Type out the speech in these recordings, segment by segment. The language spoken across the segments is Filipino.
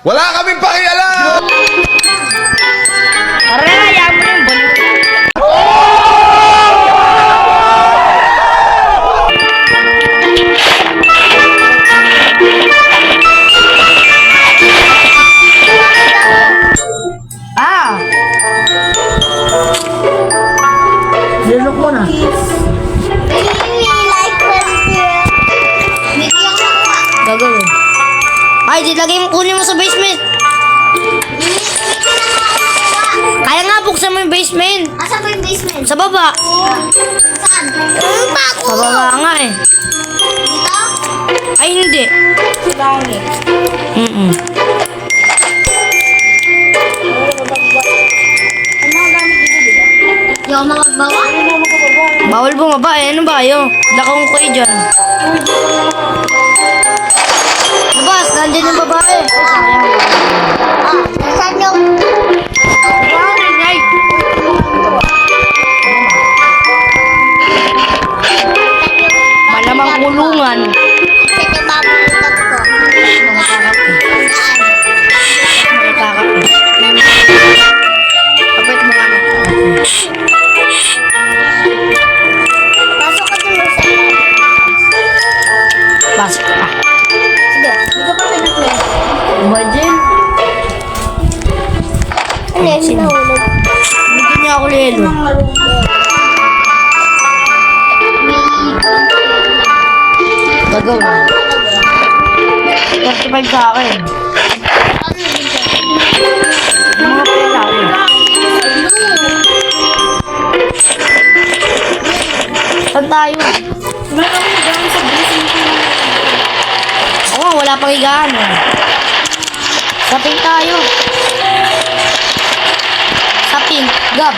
Wala kaming pakialam! Tara na, hayaan mo na yung balik. Nilok mo na. Gagawin. Ay, dilagay mo, kunin mo sa basement. Kaya nga, buksan mo yung basement. Asa ba yung basement? Sa baba. Saan? Bago! Sa baba nga eh. Dito? Ay, hindi. Sa dami. Ano ang gamit dito, diba? Hindi ako makagbawa? Bawal bumaba eh. Ano ba yun? Lakong ko dyan. Labas, nandyan yung babae. Saan yung... Malamang kulungan. Saan yung babalikat ko? Nakakap eh. Saan? Nakakap eh. Kapit mo nga nakakap eh. Pasok ka dun sa... Pasok ka. Sige, dito pa pinag-play. Imagine. Ano yun? Hinahulog. Bigyan niya ako lelo. Gagawin. 35 sa akin. Mga pera eh. Saan tayo? Oo, wala pang higaan eh. Saping tayo. Saping. Gab.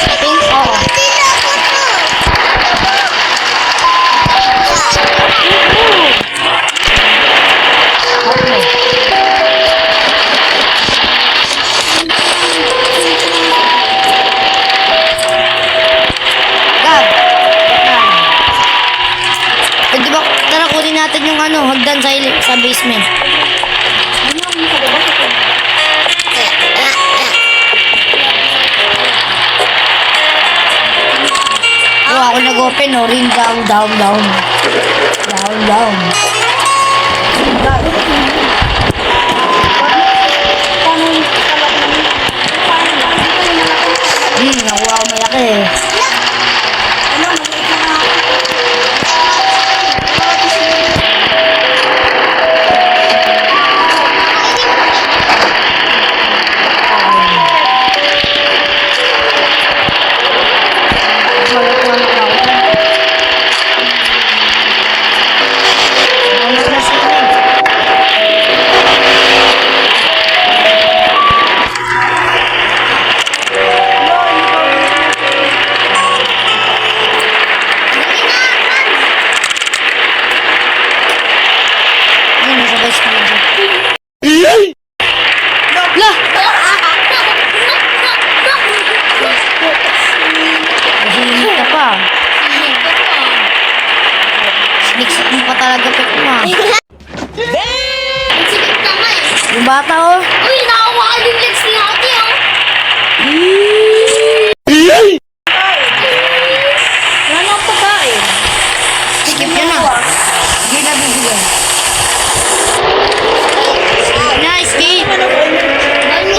Saping. Oo. Gab. Pwede ba, tara kunin natin yung ano, hagdan sa basement. Oh, ako nag-open, oh. Ring down, down, down. Down, down. Nakuha ko malaki eh. Lah! Mahihinit ka pa. Siniksit mo pa talaga pek mo ah. Sikip na nga eh. Yung bata oh. Uy, nakawa ka yung legs ni ate oh. Wala na ang pagkain. Sikip yun ah. Hindi na bibigyan. Nice skip.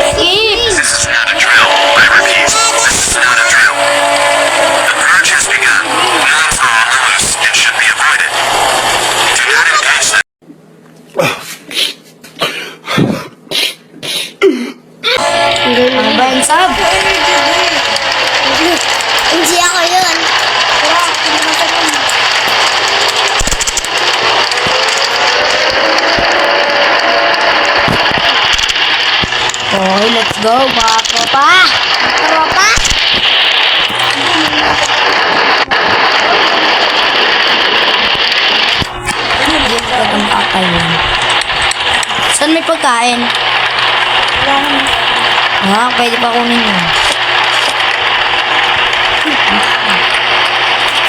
Skip. This is not a drill. I repeat, this is not a drill. The purge has begun. Non-thermal loose and should be avoided. Do not engage them. Ano ba yung sab? Hindi ako yun. Okay, let's go mga tropa. Tropa? Hindi ko ang kakain. Saan may pagkain? Pwede pa kunin yun.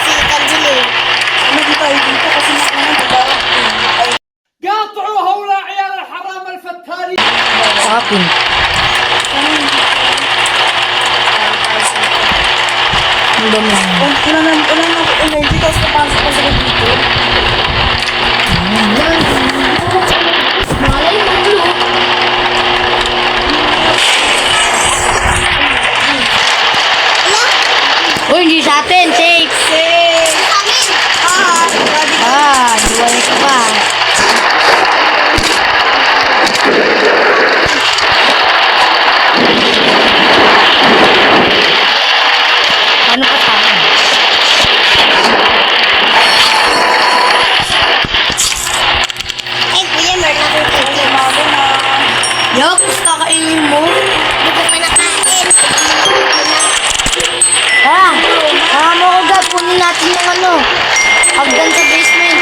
Si Kanjili. Ano dito ay dito kasi pink. Ang dami lang. Wala na energy, tapos napasok pa sila dito. Malay mo ulo. Uy, hindi sa atin. Safe. Duwal ka pa. Ano pa tayo? Eh, kuya, meron akong cookie. Mago na. Yak, kakainin mo? Hindi ko pa nakain. Mo ko gab. Kunin natin yung ano. Hagdan sa basement.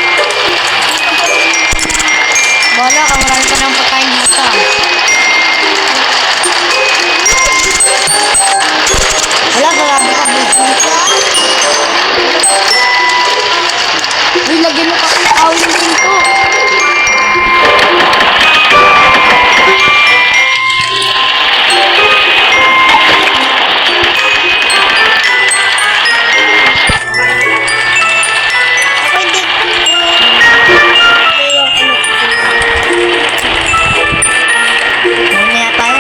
Wala ka, marami ka ng pagkain dito. Wala, grabe ka basement. Uy, lagyan mo kasi ng awin dito. Pwede. Mamaya tayo.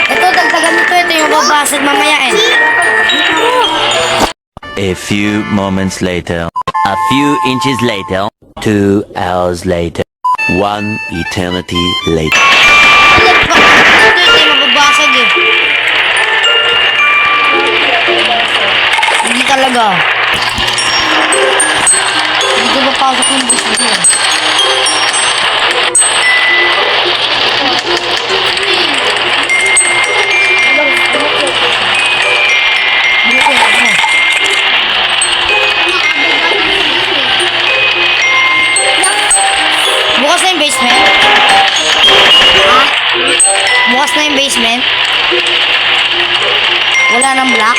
Ito, dagdagan mo to. Ito yung babasag mamaya eh. A few moments later. A few inches later. 2 hours later. 1 eternity later. Ito yung mababasag eh. Hindi talaga. Hindi ko papasok ng bus nito. Bukas na yung basement? Ha? Bukas na yung basement? Wala nang block?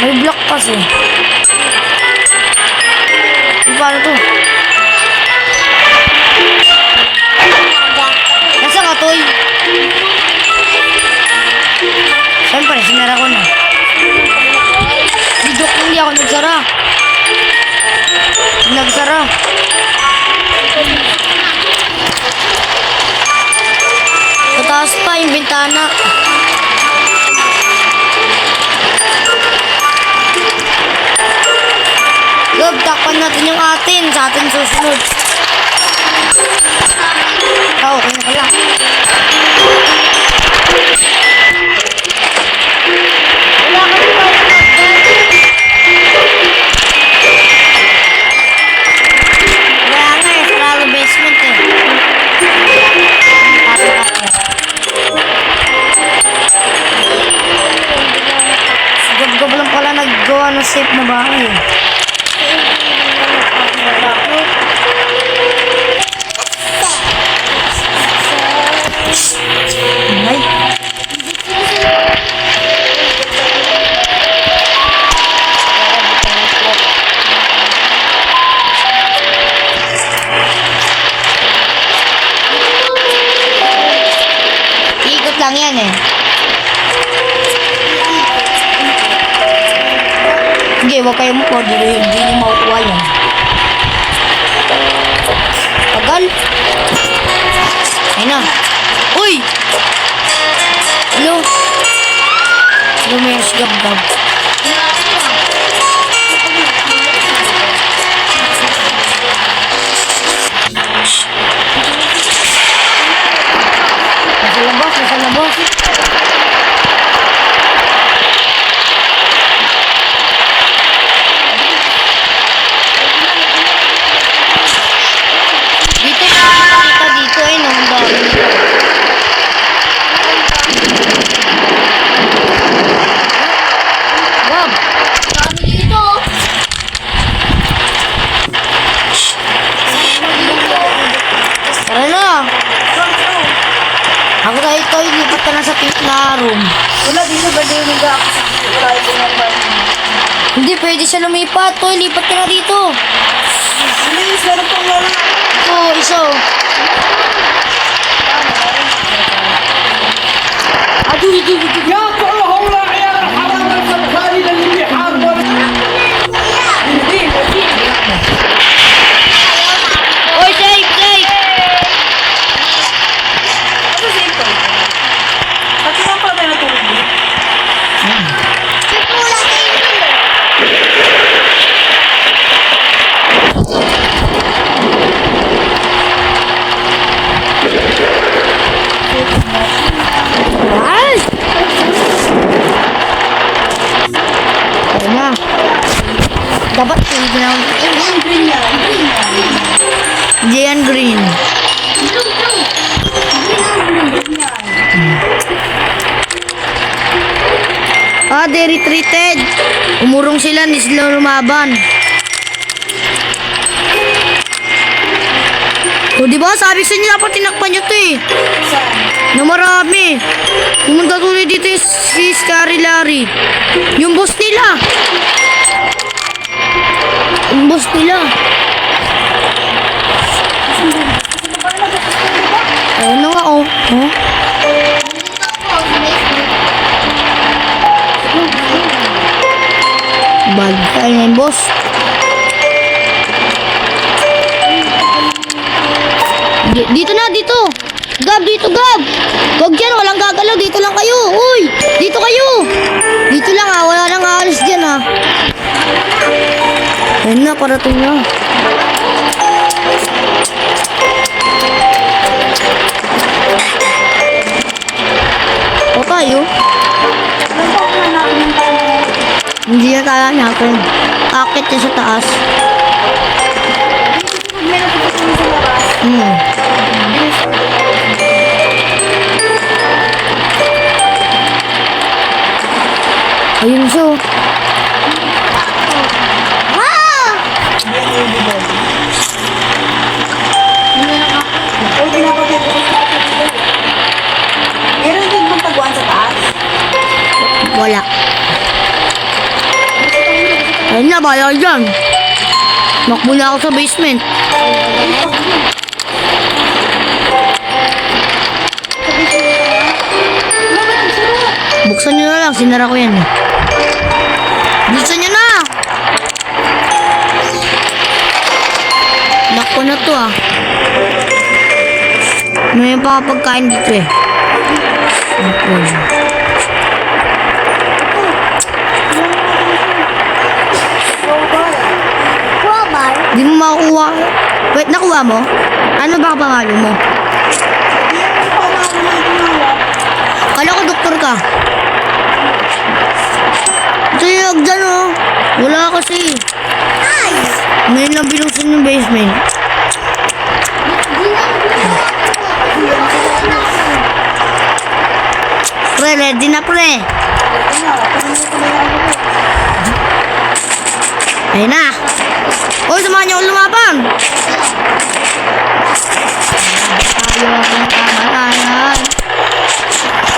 May block kasi. Paano to? Nasa ka, Toy? Siyempre, sinara ko na. Hindi ako nagsara. Nagsara. Pataas pa yung bintana. Gob, takpan natin yung atin. Sa atin susunod. Okay na pala. Wala ka pa kaya nga eh, sarado basement eh. Gab-gab lang pala naggawa ng safe na bahay eh. Ay. Ikot lang yan eh. Sige, huwag kayo mo. Hindi nyo makukuha yan. Tagal. Ayun na. Uy! Hello? Hello, may gab-gab. Nasa labas, nasa labas. Dito nakikita dito eh, no? Ang dami nito. Gab! Kami dito. Tara na! Ako tayo ito, ilipat ka na sa pink na room. Wala, dito ba din nag-ako sa wala ito ng Hindi, pwede siya lumipat. Toy, lipat ka na dito. Please, meron pang wala. Oo, isa. يا ترى هؤلاء عيال الحرام الخالدين اللي بيحاربوا Oy, safe, safe. Ano sa ito? Pati lang pala tayo natulog. Ay! Ayun na. Dapat hindi na. Dian Green. Ah, they retreated. Umurong sila, hindi sila lumaban. O, diba? Sabi sa inyo, dapat tinakpan nyo to eh. Na marami. Pumunta tuloy dito yung si Scary Larry. Yung boss nila. Yung boss nila. Ayun na nga oh. Oh. Bag. Ayun na yung boss. Dito na, dito. Gab, dito, Gab. Wag dyan, walang gagalaw. Dito lang kayo. Uy, dito kayo. Dito lang ah, wala nang aalis dyan ah. Ayun na, parating na. O tayo? Hindi na tayo natin. Akit niya sa taas. Ayun siya. Ay, pinapatid ko sa akin. Meron din bang taguan sa taas? Wala. Ayun na, bayaw dyan. Makbo na ako sa basement. Buksan nyo na lang, sinara ko yan. Buksan nyo na! Lock ko na to ah. May pagkain dito eh. Okay. Di mo makuha. Wait, nakuha mo? Ano ba pangalan mo? Kala ko doktor ka. Tuyog dyan oh. Wala kasi. Ngayon lang binusin yung basement. Pre, ready na pre. Ayun na. Uy, samahan niyo akong lumaban. Ayaw.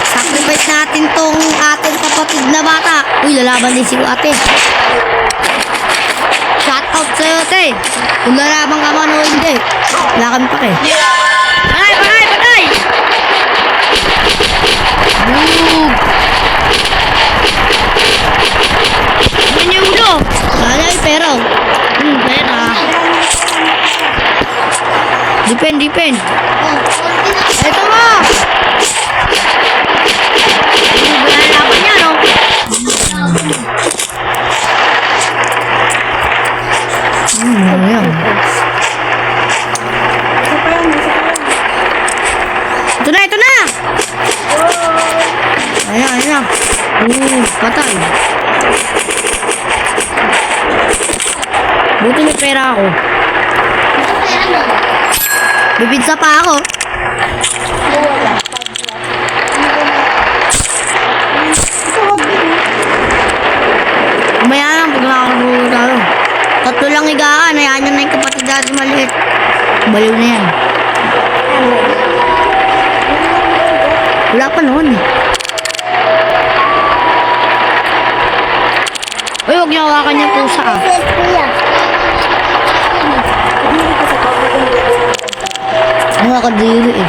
Sacrifice natin tong ating kapatid na bata. Uy, lalaban din si ate. Shout out sa'yo ate. Kung lalaban ka man o hindi. Wala kami pa kayo. Patay, patay, patay! Bug! Ano yung ulo? Wala yung pera. Pera. Depend. Ito mo! Lalaban niya, no? Ano yan? Ito na! Ayan. Patay. Buti may pera ako. Bibidsa pa ako. Umaya lang pag nakakagulo tayo. Tatlo lang higaan. Hayaan nyo na yung kapatid dati maliit. Baliw na yan. Wala pa noon eh. Uy, huwag niyo hawakan yung pusa ah. Yes, kuya. Ang nakadiri eh.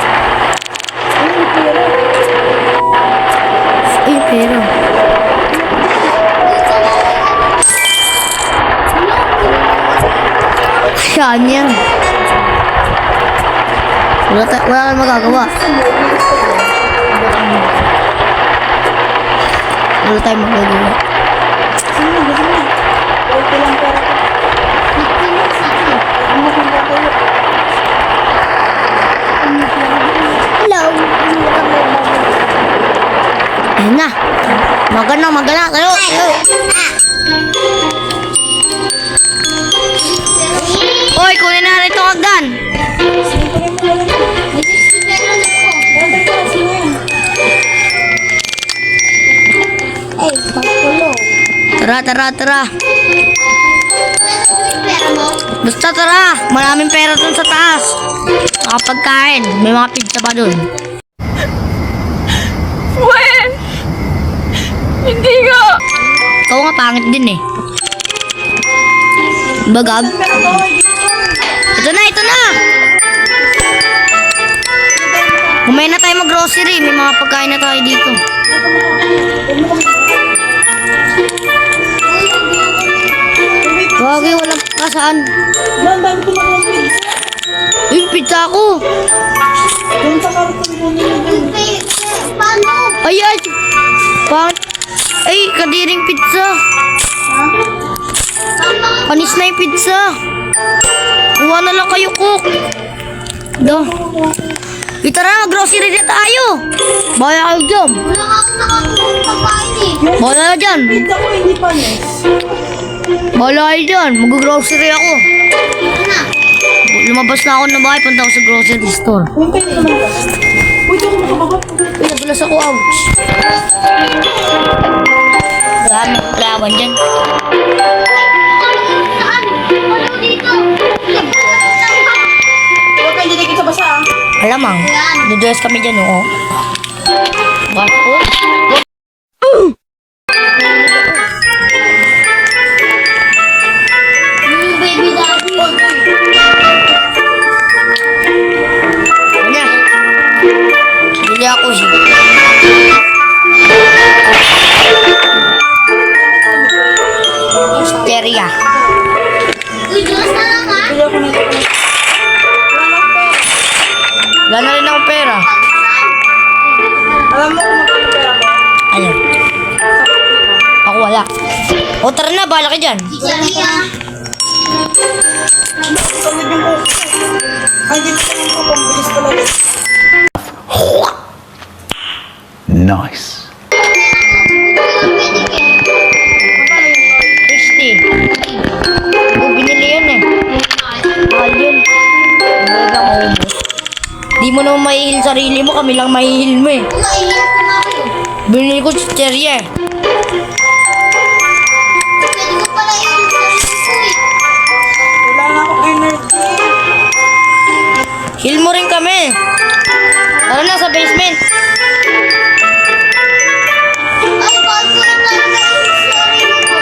Ay, pero. Saan yan? Wala kang magagawa. Wala tayong magagawa. Okay lang pera ko. Hello. Ayun na. Magana. Tayo. Hoy, kunin na rin itong hagdan. Eh, magkulong. Tara. Pera mo? Basta tara. Maraming pera dun sa taas. Nakapagkain. May mga pizza pa dun. Wen! Hindi nga! Ikaw nga pangit din eh. Bagag. Ito na. Kumain na tayo mag-grocery. May mga pagkain na tayo dito. Wagi, walang kasaan. Ang dami ko naman pizza. Uy, pizza ako. Doon sa karton mo nila. Paano? Ay. Ay, kadiring pizza. Panis na yung pizza. Kuha na lang kayo, cook. Tara, mag-grocery na tayo. Baya kayo dyan. Wala ka akong nakatulong pagkain eh. Bala na dyan. Pizza ko hindi panis. Bala kayo dyan. Mag-grocery ako. Ano na? Lumabas na ako ng bahay. Punta ako sa grocery store. Kung kayo naman ba? Uy, di ako makababa. Uy, nagulas ako. Ouch. Dami ng plawan dyan. Saan? Ano dito? Huwag kayo didikit sa basa ah. Alamang. Dudres kami dyan, oo. Bato. Baby daddy. Ano? Bili ako siya. Hysteria. Uy, Diyos na lang ha. Bili ako nito. Wala na rin akong pera. Alam mo kung magkano pera ko? Ayun. Ako wala. O tara na, bahala ka dyan. Chicharia. Solid yung buko. Ay, di ko yung buko. Bilis talaga. Nice. 60. O, binili yan eh. Mahal yun. Hindi ka maubos. Di mo naman mahihil sarili mo, kami lang mahihil mo eh. Naiiyak ko nga kayo. Binili ko chicherya eh. Pwede mo pala yung sarili ko eh. Wala na akong energy. Heal mo rin kami. Tara na sa basement. Ay, bakit ko rin talaga yung sarili ko?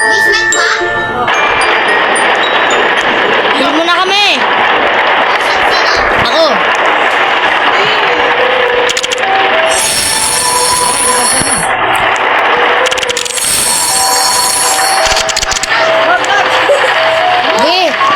Basement ba? Heal mo na kami. Saan? Ako. Sige.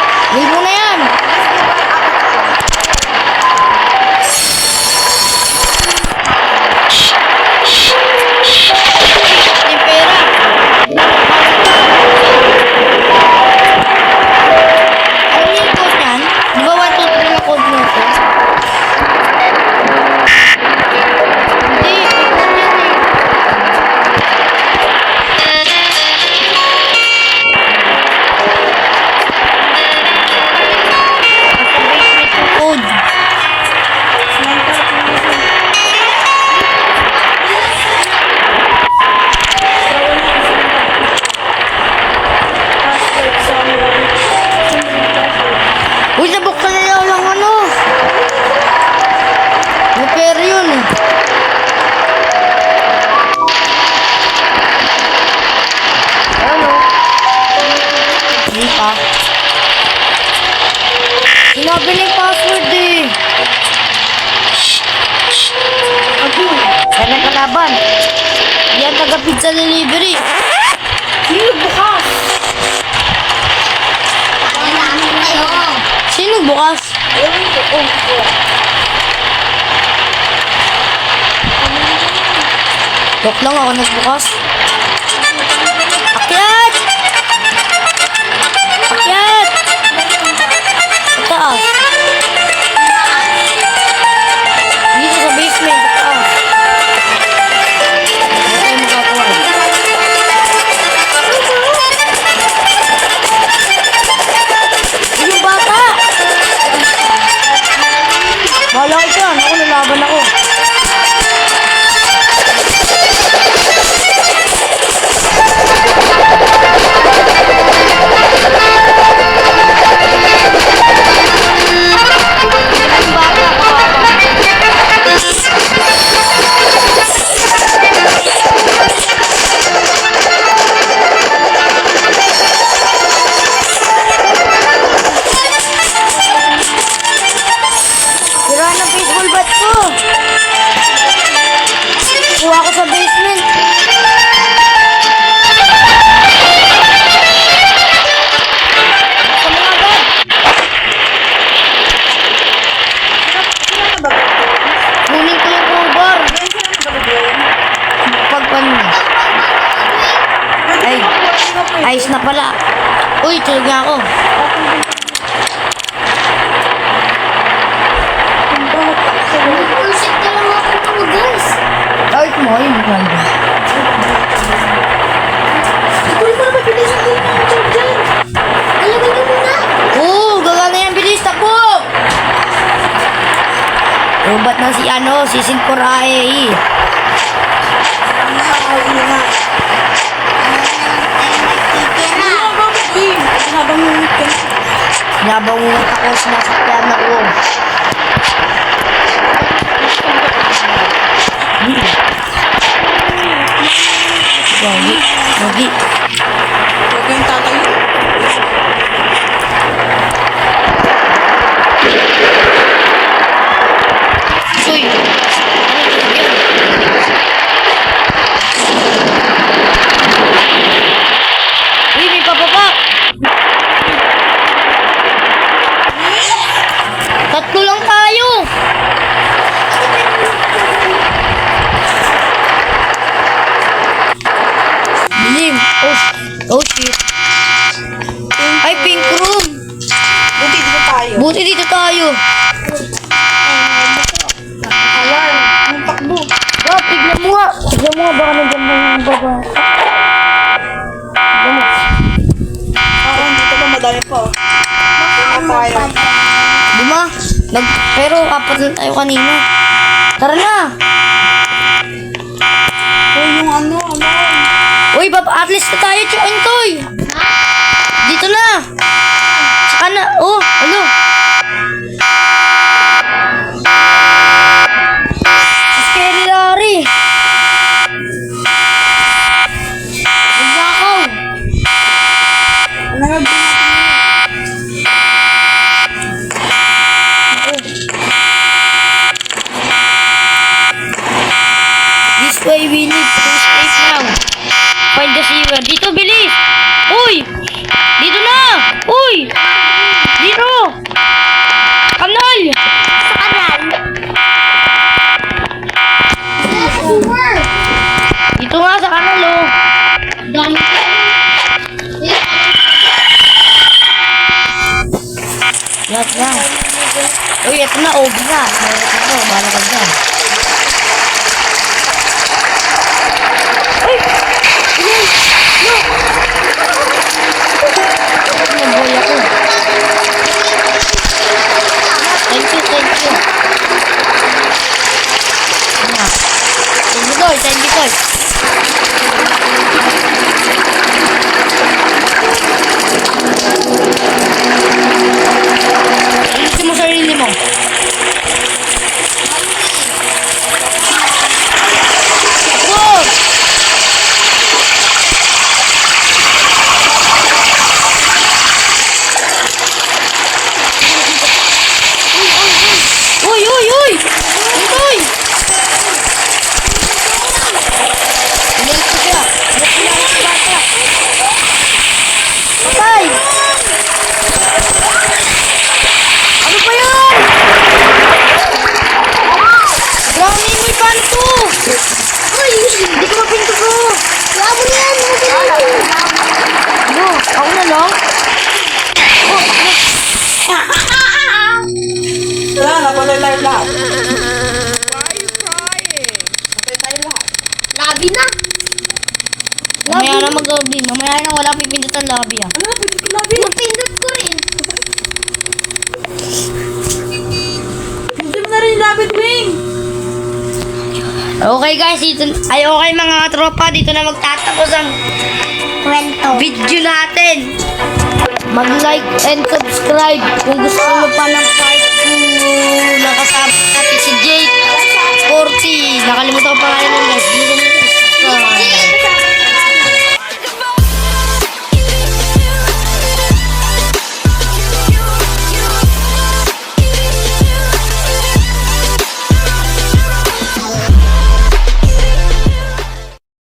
Sabi na yung password eh. Kaya nagkalaban. Yan taga pizza delivery. Sino bukas? Kailangan kayo. Sino bukas? Ewan ko. Joke lang ako nagbukas. Akyat! Akyat! Sa taas. Dito sa basement, sa taas. Wala tayo magagawa. Yung bata! Bahala ka dyan. Ako nalaban ako. Sira ng baseball bat ko. Kuha ko sa basement. Sa mga agad. Kunin ko yung crowbar. Pagpan mo. Ay, ayos na pala. Uy, tulog na ako. Bullshit ka lang ako mga guys. Kahit mo, ayun mo ganda. Ikunin mo na mabilis ang game ng charger. Alagay ka muna. Oo, gagana yan, bilis, takbo! Ubat na si si Sinporae. Nabangungot ako, sinasakyan ako. Gagi, gagi. Huwag kayong tatayo. Uy! Uy, may pababa! Tatlo lang tayo! Bilim! Oh shit! Ay, pink room! Buti dito tayo. Buti dito tayo! Alarm. Yung takbo. Oh, tignan mo nga! Tignan mo nga, baka nandiyan ba yung baba? Tignan mo. Dito pa madami pa. Tayo. Lima? Pero apat lang tayo kanina. Tara na! Yung ano. Uy, at least na tayo, Choy! Dito na! Saka na, oh, ano? Scary Larry! Magnakaw! This way we need to escape now. Find the sewer. Dito, bilis! Uy! Dito na! Uy! Dito! Kanal! Sa kanal. Sa sewer. Dito nga sa kanal, oh. Dami ka. Lahat na. Uy, eto na, OB na. Ito, bahala ka dyan. Uy! Uy! No! Nabuhay ako. Thank you, thank you. Thank you, Toy. Thank you, Toy. Ayusin mo sarili mo. lobby na. Mamaya na mag-lobby. Mamaya na wala pipindutan lobby ah. Ano, pwede ko labi. Napindot ko rin. Hindi mo na rin yung lapit, Wing. Okay guys, dito, ay okay mga tropa, dito na magtatapos ang Kwento. video natin. Mag-like and subscribe kung gusto mo pa ng part